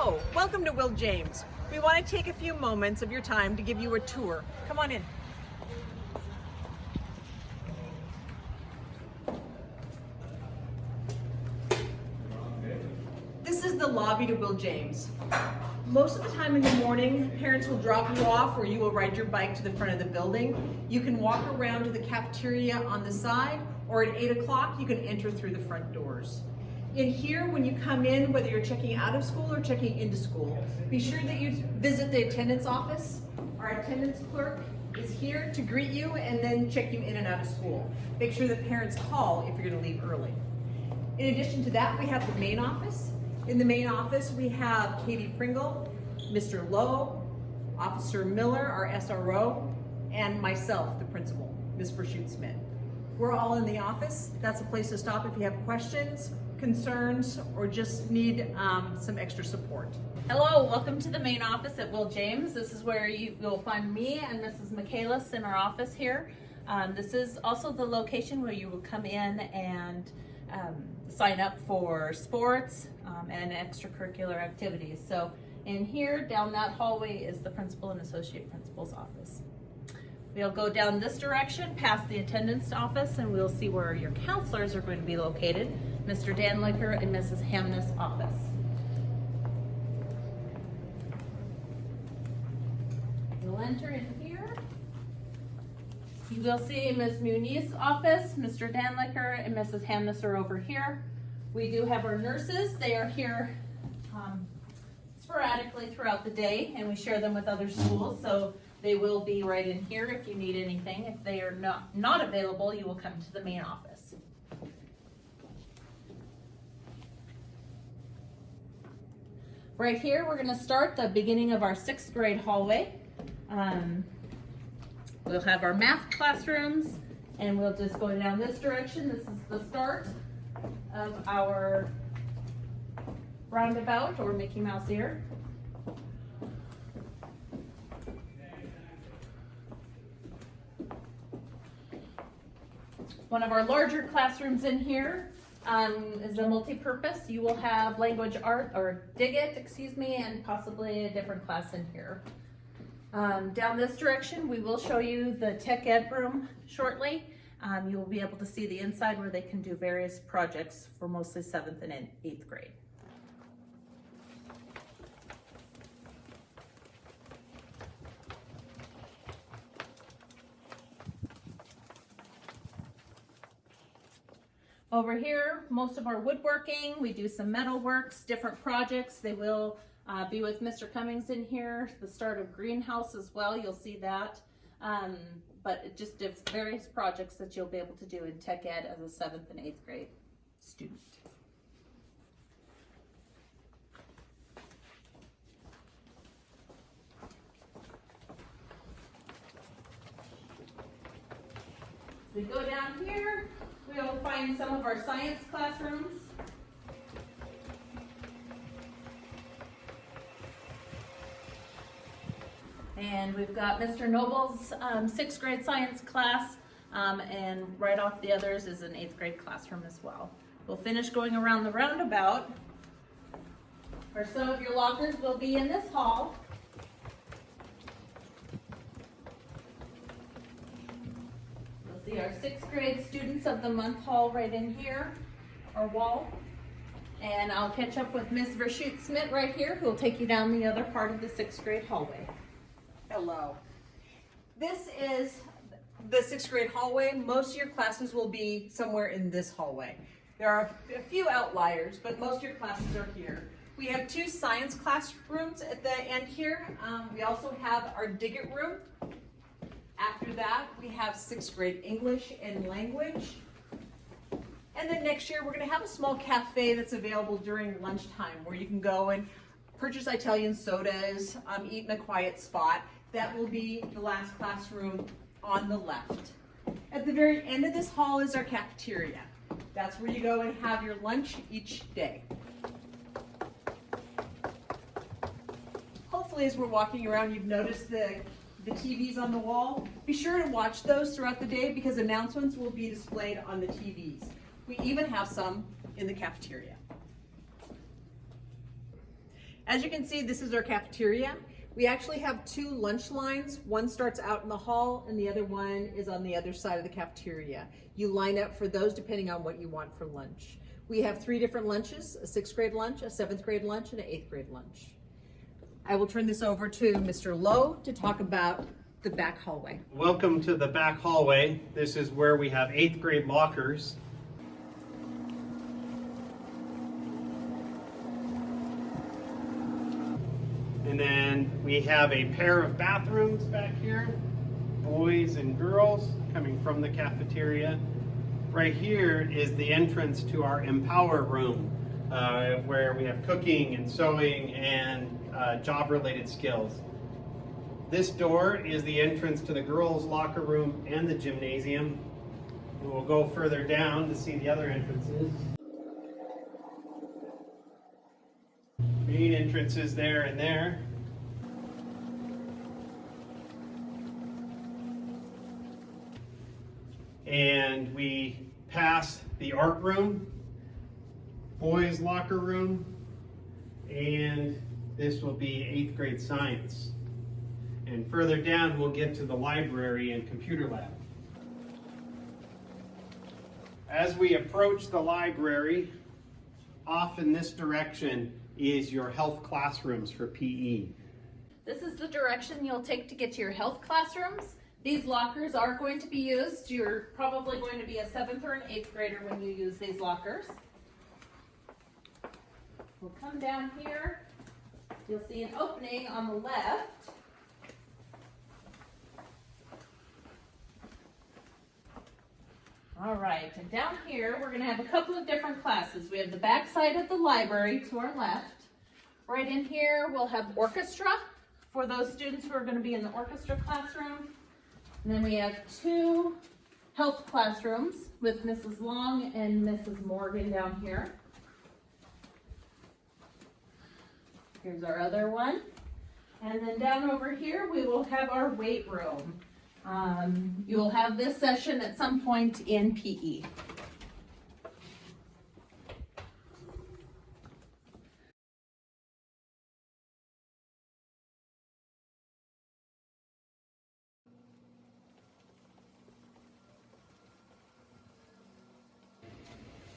Hello, welcome to Will James. We want to take a few moments of your time to give you a tour. Come on in. This is the lobby to Will James. Most of the time in the morning, parents will drop you off or you will ride your bike to the front of the building. You can walk around to the cafeteria on the side, or at 8 o'clock, you can enter through the front doors. In here, when you come in, whether you're checking out of school or checking into school, be sure that you visit the attendance office. Our attendance clerk is here to greet you and then check you in and out of school. Make sure that parents call if you're going to leave early. In addition to that, we have the main office. In the main office, we have Katie Pringle, Mr. Lowe, Officer Miller, our SRO, and myself, the principal, Ms. Verschutt-Smith. We're all in the office. That's a place to stop if you have questions, concerns, or just need some extra support. Hello, welcome to the main office at Will James. This is where you will find me and Mrs. Michaelis in our office here. This is also the location where you will come in and sign up for sports and extracurricular activities. So in here, down that hallway, is the principal and associate principal's office. We'll go down this direction past the attendance office and we'll see where your counselors are going to be located, Mr. Danlicker and Mrs. Hamness' office. We'll enter in here. You will see Ms. Muniz's office, Mr. Danlicker and Mrs. Hamness are over here. We do have our nurses. They are here sporadically throughout the day and we share them with other schools. So they will be right in here if you need anything. If they are not available, you will come to the main office. Right here, we're going to start the beginning of our 6th grade hallway. We'll have our math classrooms, and we'll just go down this direction. This is the start of our roundabout, or Mickey Mouse ear. One of our larger classrooms in here is a multi-purpose. You will have language art, or DIGIT, excuse me, and possibly a different class in here. Down this direction, we will show you the tech ed room shortly. You will be able to see the inside where they can do various projects for mostly 7th and 8th grade. Over here, most of our woodworking, we do some metal works, different projects. They will be with Mr. Cummings in here, the start of greenhouse as well, you'll see that. But just various projects that you'll be able to do in tech ed as a 7th and 8th grade student. We go down here, we'll find some of our science classrooms. And we've got Mr. Noble's 6th grade science class, and right off the others is an 8th grade classroom as well. We'll finish going around the roundabout, where some of your lockers will be in this hall. See our 6th grade students of the month hall right in here, our wall. And I'll catch up with Ms. Verschutt-Smith right here, who will take you down the other part of the 6th grade hallway. Hello. This is the 6th grade hallway. Most of your classes will be somewhere in this hallway. There are a few outliers, but most of your classes are here. We have 2 science classrooms at the end here. We also have our DIGIT room. After that, we have 6th grade English and language. And then next year, we're going to have a small cafe that's available during lunchtime where you can go and purchase Italian sodas, eat in a quiet spot. That will be the last classroom on the left. At the very end of this hall is our cafeteria. That's where you go and have your lunch each day. Hopefully, as we're walking around, you've noticed the TVs on the wall. Be sure to watch those throughout the day because announcements will be displayed on the TVs. We even have some in the cafeteria. As you can see, this is our cafeteria. We actually have two lunch lines. One starts out in the hall and the other one is on the other side of the cafeteria. You line up for those depending on what you want for lunch. We have 3 different lunches, a 6th grade lunch, a 7th grade lunch, and an 8th grade lunch. I will turn this over to Mr. Lowe to talk about the back hallway. Welcome to the back hallway. This is where we have 8th grade lockers. And then we have a pair of bathrooms back here, boys and girls coming from the cafeteria. Right here is the entrance to our Empower room, where we have cooking and sewing and job-related skills. This door is the entrance to the girls' locker room and the gymnasium. And we'll go further down to see the other entrances. Main entrances there and there. And we pass the art room, boys' locker room, and this will be 8th grade science. And further down, we'll get to the library and computer lab. As we approach the library, off in this direction is your health classrooms for PE. This is the direction you'll take to get to your health classrooms. These lockers are going to be used. You're probably going to be a 7th or an 8th grader when you use these lockers. We'll come down here. You'll see an opening on the left. All right, and down here we're going to have a couple of different classes. We have the back side of the library to our left. Right in here we'll have orchestra for those students who are going to be in the orchestra classroom. And then we have 2 health classrooms with Mrs. Long and Mrs. Morgan down here. Here's our other one. And then down over here we will have our weight room. You will have this session at some point in PE.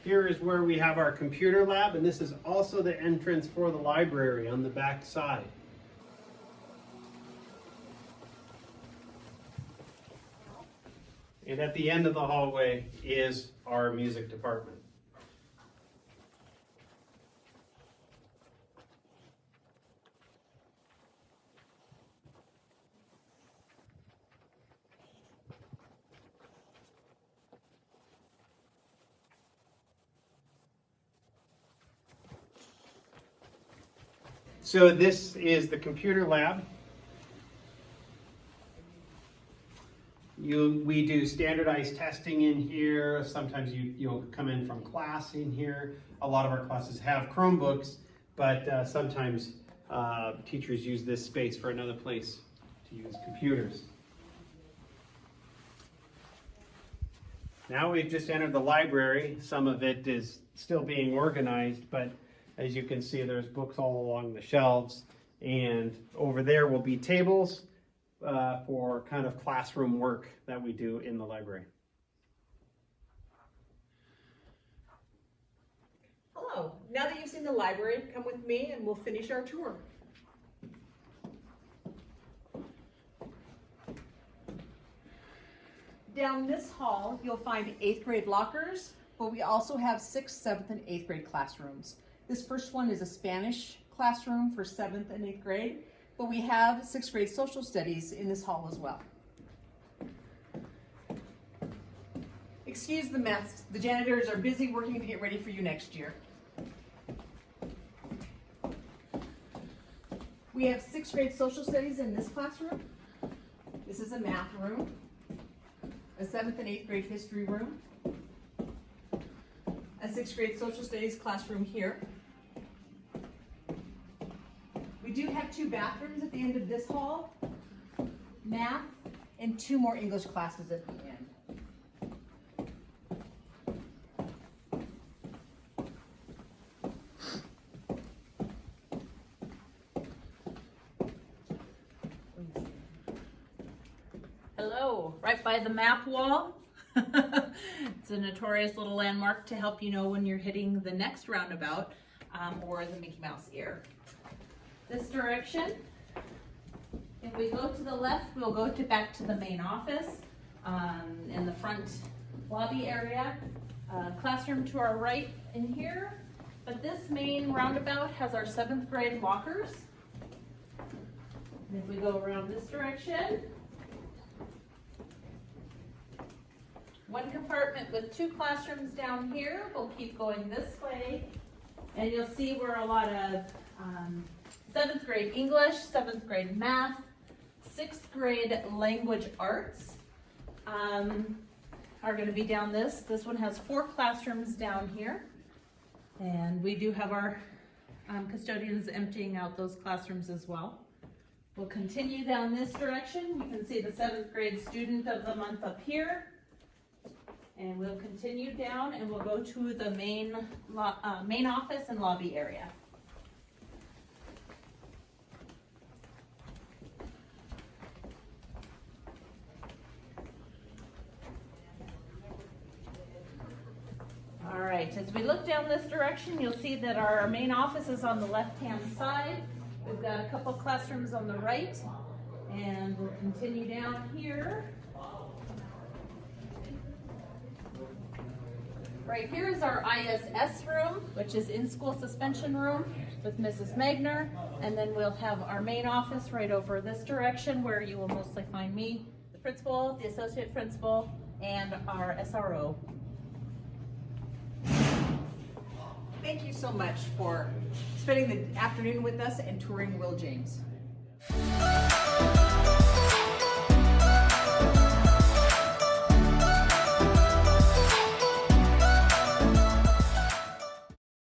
Here is where we have our computer lab, and this is also the entrance for the library on the back side. And at the end of the hallway is our music department. So this is the computer lab. We do standardized testing in here. Sometimes you'll come in from class in here. A lot of our classes have Chromebooks, but sometimes teachers use this space for another place to use computers. Now we've just entered the library. Some of it is still being organized, but as you can see, there's books all along the shelves. And over there will be tables for kind of classroom work that we do in the library. Hello, now that you've seen the library, come with me and we'll finish our tour. Down this hall, you'll find 8th grade lockers, but we also have 6th, 7th, and 8th grade classrooms. This first one is a Spanish classroom for 7th and 8th grade, but we have 6th grade social studies in this hall as well. Excuse the mess. The janitors are busy working to get ready for you next year. We have 6th grade social studies in this classroom. This is a math room, a 7th and 8th grade history room, a 6th grade social studies classroom here. We do have 2 bathrooms at the end of this hall, math, and 2 more English classes at the end. Hello, right by the map wall. It's a notorious little landmark to help you know when you're hitting the next roundabout or the Mickey Mouse ear. This direction, if we go to the left, we'll go back to the main office in the front lobby area. Classroom to our right in here, but this main roundabout has our 7th grade lockers. And if we go around this direction, one compartment with 2 classrooms down here. We'll keep going this way, and you'll see where a lot of 7th grade English, 7th grade math, 6th grade language arts are going to be down this. This one has 4 classrooms down here, and we do have our custodians emptying out those classrooms as well. We'll continue down this direction. You can see the 7th grade student of the month up here. And we'll continue down and we'll go to the main office and lobby area. All right, as we look down this direction, you'll see that our main office is on the left-hand side. We've got a couple classrooms on the right, and we'll continue down here. Right here is our ISS room, which is in-school suspension room with Mrs. Magner, and then we'll have our main office right over this direction where you will mostly find me, the principal, the associate principal, and our SRO. Thank you so much for spending the afternoon with us and touring Will James.